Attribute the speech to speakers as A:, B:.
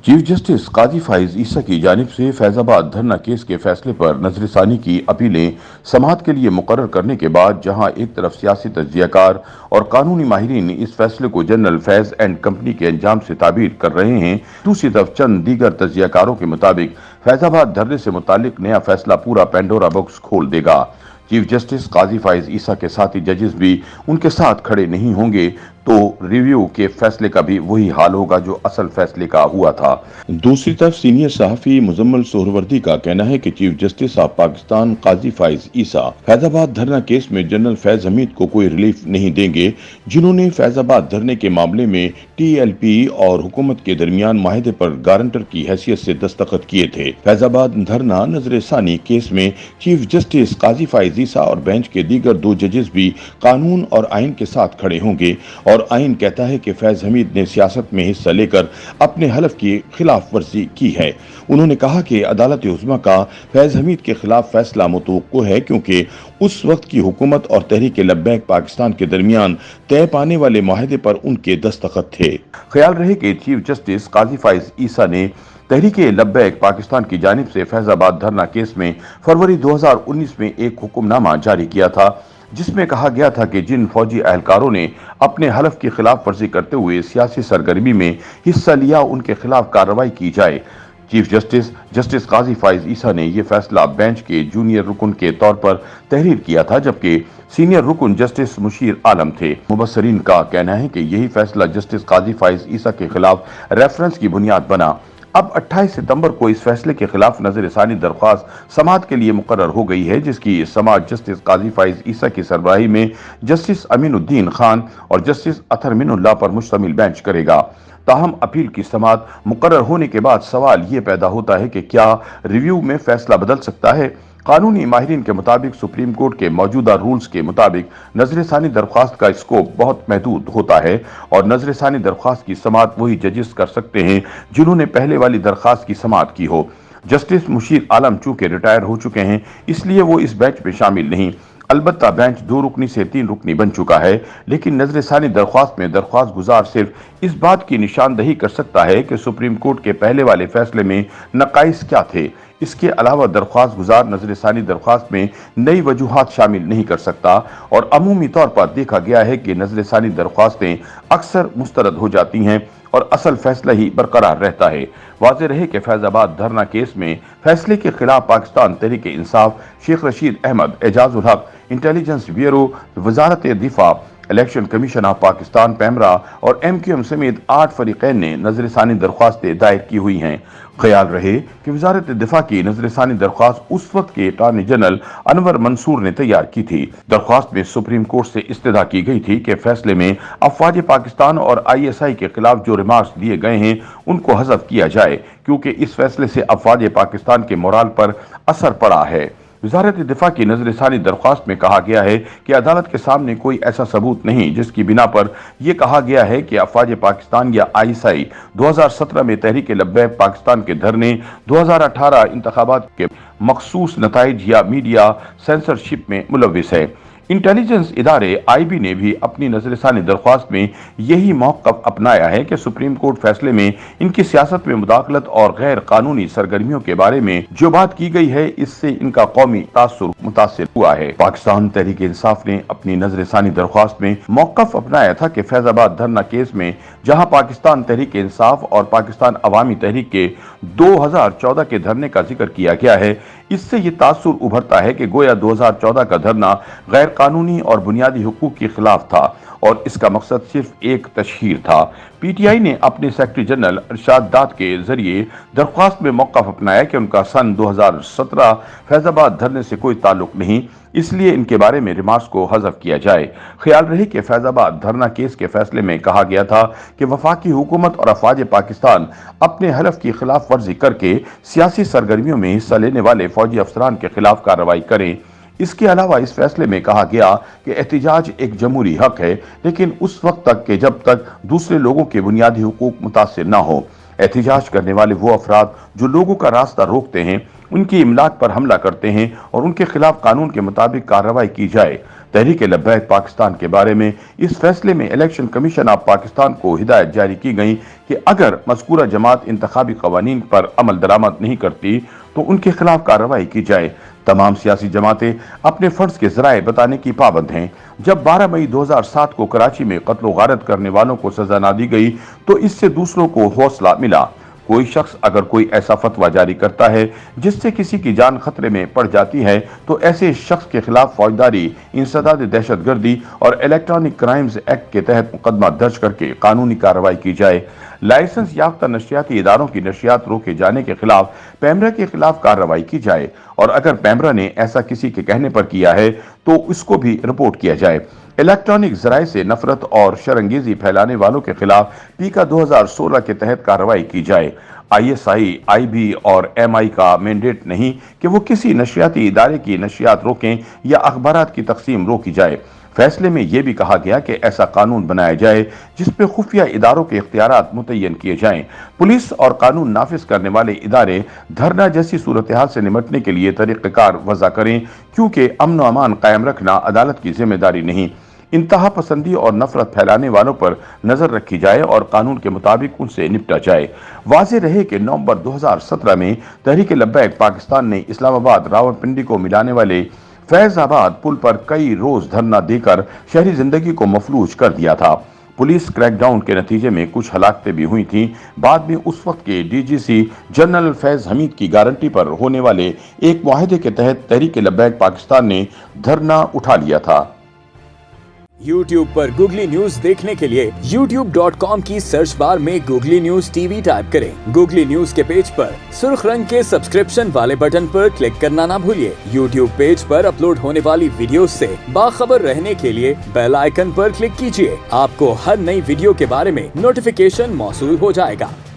A: Chief justice काजी फाइज ईसा की जानिब से फैजाबाद धरना केस के फैसले पर नजरसानी की अपीलें समाअत के लिए मुकर्रर करने के बाद जहां एक तरफ सियासी तज्जियाकार और कानूनी माहिरीन इस फैसले को जनरल फैज एंड कंपनी के अंजाम से ताबीर कर रहे हैं, दूसरी तरफ चंद दीगर तज्जियाकारों के मुताबिक फैजाबाद धरने से मुतालिक नया फैसला पूरा पेंडोरा बॉक्स खोल देगा। चीफ जस्टिस काजी फाइज ईसा के साथी जजेस भी उनके साथ खड़े नहीं होंगे तो रिव्यू के फैसले का भी वही हाल होगा जो असल फैसले का हुआ था। दूसरी तरफ सीनियर सहाफी मुजम्मल सोहरवर्दी का कहना है कि चीफ जस्टिस ऑफ पाकिस्तान काजी फाइज ईसा फैजाबाद धरना केस में जनरल फैज हमीद को कोई रिलीफ नहीं देंगे, जिन्होंने फैजाबाद धरने के मामले में TLP और हुकूमत के दरमियान माहिदे पर गारंटर की हैसियत से दस्तखत किए थे। फैजाबाद धरना नजरसानी केस में चीफ जस्टिस काजी फाइज ईसा और बेंच के दीगर 2 जजेस भी कानून और आइन के साथ खड़े होंगे और आइन कहता है कि फैज हमीद ने सियासत में हिस्सा लेकर अपने हलफ की खिलाफ वर्जी की है। उन्होंने कहा कि अदालत उज़्मा का फैज हमीद के खिलाफ फैसला मुतवक्को है, क्योंकि उस वक्त की हुकूमत और तहरीक लब्बैक पाकिस्तान के दरमियान तय पाने वाले माहिदे पर उनके दस्तखत थे। ख्याल रहे कि चीफ जस्टिस काजी फाइज ईसा ने तहरीक लब्बैक पाकिस्तान की जानिब से फैजाबाद धरना केस में फरवरी 2019 में एक हुक्मनामा जारी किया था, जिसमें कहा गया था कि जिन फौजी अहलकारों ने अपने हलफ की खिलाफ वर्जी करते हुए सियासी सरगर्मी में हिस्सा लिया, उनके खिलाफ कार्रवाई की जाए। चीफ जस्टिस काजी फाइज ईसा ने यह फैसला बेंच के जूनियर रुकन के तौर पर तहरीर किया था, जबकि सीनियर रुकन जस्टिस मुशीर आलम थे। मुबस्सरीन का कहना है कि यही फैसला जस्टिस काजी फाइज ईसा के खिलाफ रेफरेंस की बुनियाद बना। अब 28 सितंबर को इस फैसले के खिलाफ नजरसानी दरख्वास्त समाअत के लिए मुकर्रर हो गई है, जिसकी समाअत जस्टिस काजी फाइज ईसा की सरबराही में जस्टिस अमीनुद्दीन खान और जस्टिस अतहर मिनुल्लाह पर मुश्तमिल बेंच करेगा। ताहम अपील की समाअत मुकर्रर होने के बाद सवाल ये पैदा होता है कि क्या रिव्यू में फैसला बदल सकता है। कानूनी माहिरीन के मुताबिक सुप्रीम कोर्ट के मौजूदा रूल्स के मुताबिक नजरसानी दरख्वास्त का स्कोप बहुत महदूद होता है और नजरसानी दरख्वास्त की समाअत वही जजेस कर सकते हैं जिन्होंने पहले वाली दरख्वास्त की समाअत की हो। जस्टिस मुशीर आलम चूंकि रिटायर हो चुके हैं, इसलिए वो इस बेंच में शामिल नहीं। अलबत्ता बेंच 2 रुकनी से 3 रुकनी बन चुका है, लेकिन नजरसानी दरख्वास्त में दरख्वास्त गुजार सिर्फ इस बात की निशानदही कर सकता है कि सुप्रीम कोर्ट के पहले वाले फैसले में नकाइस क्या थे। इसके अलावा दरख्वास्त गुजार नजरसानी दरख्वास्त में नई वजूहात शामिल नहीं कर सकता और अमूमी तौर पर देखा गया है कि नजरसानी दरख्वास्तें अक्सर मुस्तरद हो जाती हैं और असल फैसला ही बरकरार रहता है। वाज़ेह रहे कि फैजाबाद धरना केस में फैसले के खिलाफ पाकिस्तान तहरीक इंसाफ, शेख रशीद अहमद, एजाजुल हक, इंटेलिजेंस ब्यूरो, वजारत दिफा, Election Commission of Pakistan PEMRA और MQM समेत 8 फरीकैन ने नजरसानी दरख्वास्तें दायर की हुई हैं। ख्याल रहे कि वजारत दिफा की नजरसानी दरख्वास्त उस वक्त के अटॉर्नी जनरल अनवर मंसूर ने तैयार की थी। दरख्वास्त में सुप्रीम कोर्ट से इस्तदा की गई थी कि फैसले में अफवाज पाकिस्तान और ISI के खिलाफ जो रिमार्क्स दिए गए हैं उनको हज़फ किया जाए, क्योंकि इस फैसले से अफवाज पाकिस्तान के मोराल पर असर पड़ा है। वजारत दिफा की नजरसानी दरख्वास्त में कहा गया है कि अदालत के सामने कोई ऐसा सबूत नहीं जिसकी बिना पर यह कहा गया है कि अफवाज पाकिस्तान या ISI 2017 में तहरीक लब्बैक पाकिस्तान के धरने, 2018 इंतखाबात के मखसूस नताइज या मीडिया सेंसरशिप में मुलविस है। इंटेलिजेंस इदारे IB ने भी अपनी नजरसानी दरख्वास्त में यही मौक़िफ़ अपनाया है कि सुप्रीम कोर्ट फैसले में इनकी सियासत में मुदाखलत और गैर कानूनी सरगर्मियों के बारे में जो बात की गई है, इससे इनका कौमी तासुर मुतासिर हुआ है। पाकिस्तान तहरीक इंसाफ ने अपनी नजरसानी दरख्वास्त में मौक़िफ़ अपनाया था कि फैजाबाद धरना केस में जहां पाकिस्तान तहरीक इंसाफ और पाकिस्तान अवामी तहरीक के 2014 के धरने का जिक्र किया गया है, इससे ये तासुर उभरता है कि गोया 2014 का धरना गैर कानूनी और बुनियादी हुकूक के खिलाफ था और इसका मकसद सिर्फ एक तशहीर था। PTI ने अपने सेक्रेटरी जनरल अरशाद दाद के जरिए दरख्वास्त में मौक़िफ़ अपनाया कि उनका सन 2017 फैजाबाद धरने से कोई ताल्लुक नहीं, इसलिए इनके बारे में रिमार्क्स को हज़फ किया जाए। ख्याल रहे कि फैजाबाद धरना केस के फैसले में कहा गया था कि वफाकी हुकूमत और अफवाज पाकिस्तान अपने हलफ की खिलाफ वर्जी करके सियासी सरगर्मियों में हिस्सा लेने वाले फौजी अफसरान के खिलाफ कार्रवाई करें। इसके अलावा इस फैसले में कहा गया कि एहतिजाज एक जमहूरी हक है, लेकिन उस वक्त तक कि जब तक दूसरे लोगों के बुनियादी हुकूक मुतासिर न हो। एहतिजाज करने वाले वो अफराद जो लोगों का रास्ता रोकते हैं, उनकी इमलाक पर हमला करते हैं और उनके खिलाफ कानून के मुताबिक कार्रवाई की जाए। तहरीक लब्बैक पाकिस्तान के बारे में इस फैसले में इलेक्शन कमीशन ऑफ पाकिस्तान को हिदायत जारी की गई कि अगर मज़कूरा जमात इंतखाबी कवानीन पर अमल दरामद नहीं करती तो उनके खिलाफ कार्रवाई की जाए। तमाम सियासी जमातें अपने फंड्स के जराए बताने की पाबंद हैं। जब 12 मई 2007 को कराची में कत्ल गारत करने वालों को सजा ना दी गई तो इससे दूसरों को हौसला मिला। कोई शख्स अगर कोई ऐसा फतवा जारी करता है जिससे किसी की जान खतरे में पड़ जाती है तो ऐसे शख्स के खिलाफ फौजदारी, इंसदाद दहशतगर्दी और इलेक्ट्रॉनिक क्राइम्स एक्ट के तहत मुकदमा दर्ज करके कानूनी कार्रवाई की जाए। लाइसेंस याफ्ता नशियाती इदारों की नशियात रोके जाने के खिलाफ पैमरा के खिलाफ कार्रवाई की जाए और अगर पैमरा ने ऐसा किसी के कहने पर किया है तो इसको भी रिपोर्ट किया जाए। इलेक्ट्रॉनिक जराए से नफरत और शरंगेजी फैलाने वालों के खिलाफ पीका 2016 के तहत कार्रवाई की जाए। ISI, IB और MI का मैंडेट नहीं कि वो किसी नशियाती इदारे की नशियात रोकें या अखबारात की तकसीम रोकी जाए। फैसले में यह भी कहा गया कि ऐसा कानून बनाया जाए जिसपे खुफिया इदारों के इख्तियारात मुतय्यन किए जाएं। पुलिस और कानून नाफिज करने वाले इदारे धरना जैसी सूरत-ए-हाल से निमटने के लिए तरीक़ेकार वज़ा करें, क्योंकि अमन व अमान कायम रखना अदालत की जिम्मेदारी नहीं। इंतहा पसंदी और नफरत फैलाने वालों पर नजर रखी जाए और कानून के मुताबिक उनसे निपटा जाए। वाज़ेह रहे कि नवंबर 2017 में तहरीक लब्बैक पाकिस्तान ने इस्लामाबाद रावलपिंडी को मिलाने वाले फैजाबाद पुल पर कई रोज धरना देकर शहरी जिंदगी को मफलूज कर दिया था। पुलिस क्रैकडाउन के नतीजे में कुछ हलाकतें भी हुई थीं। बाद में उस वक्त के DGC जनरल फैज हमीद की गारंटी पर होने वाले एक मुआहदे के तहत तहरीक लब्बैक पाकिस्तान ने धरना उठा लिया था।
B: YouTube पर गूगली न्यूज देखने के लिए youtube.com की सर्च बार में गूगली न्यूज TV टाइप करें। गूगली न्यूज के पेज पर सुर्ख रंग के सब्सक्रिप्शन वाले बटन पर क्लिक करना ना भूलिए। YouTube पेज पर अपलोड होने वाली वीडियोस से बाखबर रहने के लिए बेल आइकन पर क्लिक कीजिए। आपको हर नई वीडियो के बारे में नोटिफिकेशन मौसूल हो जाएगा।